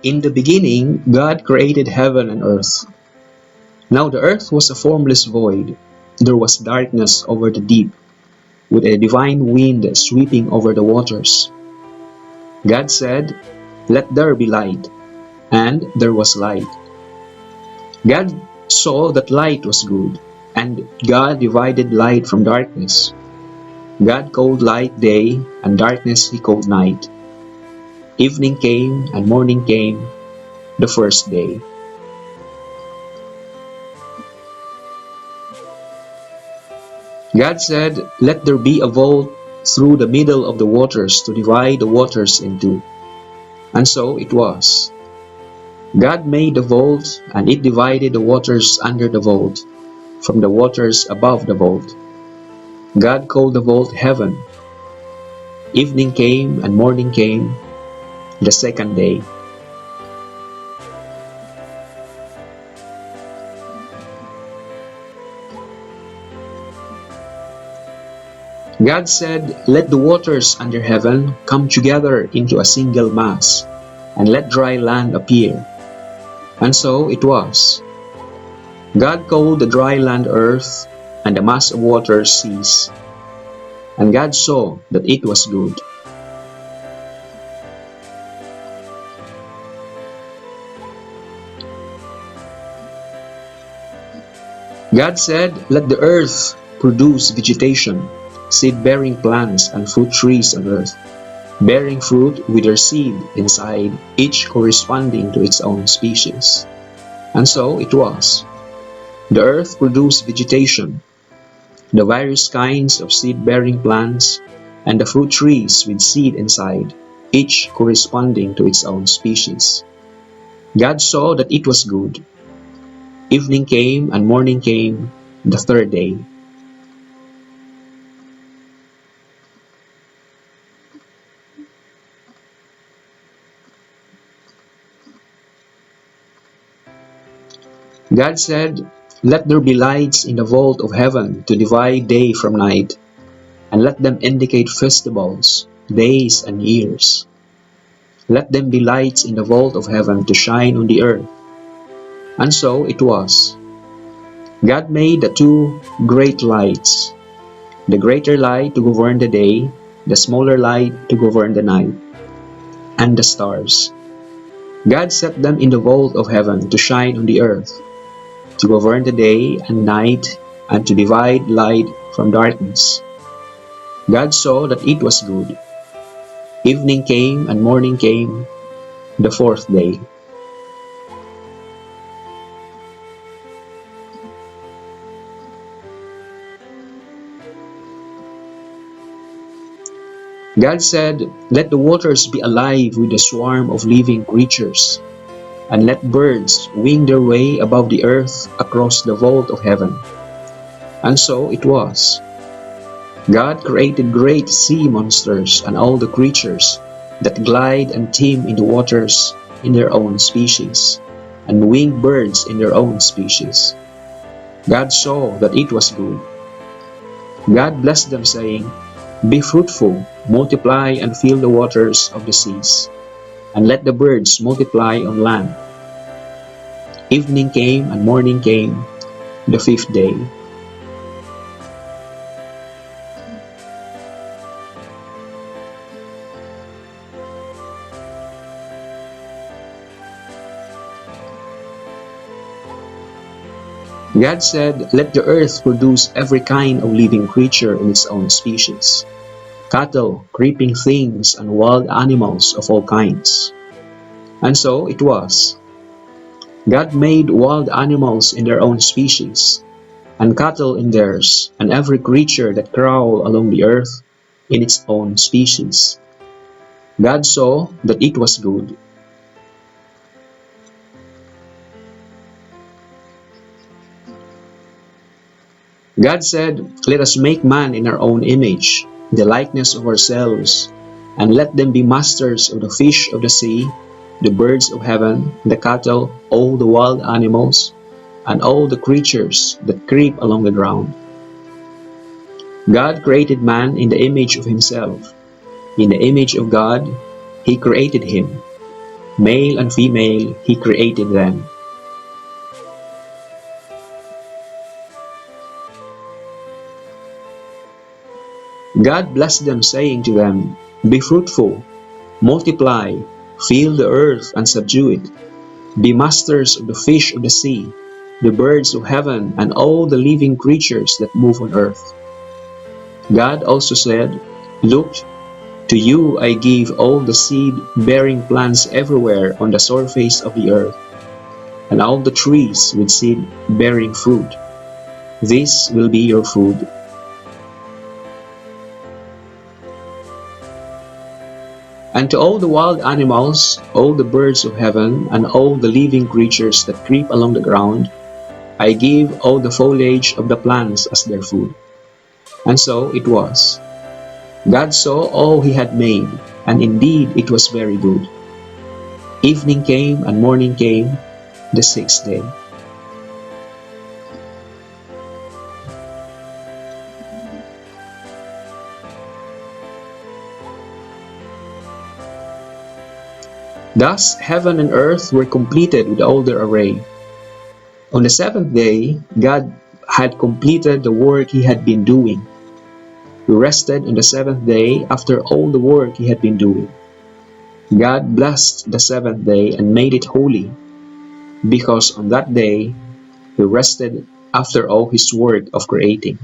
In the beginning, God created heaven and earth. Now the earth was a formless void. There was darkness over the deep, with a divine wind sweeping over the waters. God said, "Let there be light," and there was light. God saw that light was good, and God divided light from darkness. God called light day, and darkness he called night. Evening came, and morning came, the first day. God said, "Let there be a vault through the middle of the waters to divide the waters in two." And so it was. God made the vault, and it divided the waters under the vault from the waters above the vault. God called the vault heaven. Evening came, and morning came, the second day. God said, "Let the waters under heaven come together into a single mass, and let dry land appear." And so it was. God called the dry land earth, and the mass of waters seas. And God saw that it was good. God said, "Let the earth produce vegetation, seed-bearing plants and fruit trees on earth, bearing fruit with their seed inside, each corresponding to its own species." And so it was. The earth produced vegetation, the various kinds of seed-bearing plants, and the fruit trees with seed inside, each corresponding to its own species. God saw that it was good. Evening came, and morning came, the third day. God said, "Let there be lights in the vault of heaven to divide day from night, and let them indicate festivals, days, and years. Let them be lights in the vault of heaven to shine on the earth." And so it was. God made the two great lights, the greater light to govern the day, the smaller light to govern the night, and the stars. God set them in the vault of heaven to shine on the earth, to govern the day and night, and to divide light from darkness. God saw that it was good. Evening came, and morning came, the fourth day. God said, "Let the waters be alive with a swarm of living creatures, and let birds wing their way above the earth across the vault of heaven." And so it was. God created great sea monsters and all the creatures that glide and teem in the waters in their own species, and winged birds in their own species. God saw that it was good. God blessed them, saying, "Be fruitful, multiply, and fill the waters of the seas, and let the birds multiply on land." Evening came, and morning came, the fifth day. God said, "Let the earth produce every kind of living creature in its own species, cattle, creeping things, and wild animals of all kinds." And so it was. God made wild animals in their own species, and cattle in theirs, and every creature that crawl along the earth in its own species. God saw that it was good. God said, "Let us make man in our own image, the likeness of ourselves, and let them be masters of the fish of the sea, the birds of heaven, the cattle, all the wild animals, and all the creatures that creep along the ground." God created man in the image of himself. In the image of God, he created him. Male and female, he created them. God blessed them, saying to them, "Be fruitful, multiply, fill the earth and subdue it. Be masters of the fish of the sea, the birds of heaven, and all the living creatures that move on earth." God also said, "Look, to you I give all the seed-bearing plants everywhere on the surface of the earth, and all the trees with seed-bearing fruit. This will be your food." And to all the wild animals, all the birds of heaven, and all the living creatures that creep along the ground, I give all the foliage of the plants as their food. And so it was. God saw all he had made, and indeed it was very good. Evening came and morning came, the sixth day. Thus heaven and earth were completed with all their array. On the seventh day, God had completed the work he had been doing. He rested on the seventh day after all the work he had been doing. God blessed the seventh day and made it holy, because on that day he rested after all his work of creating.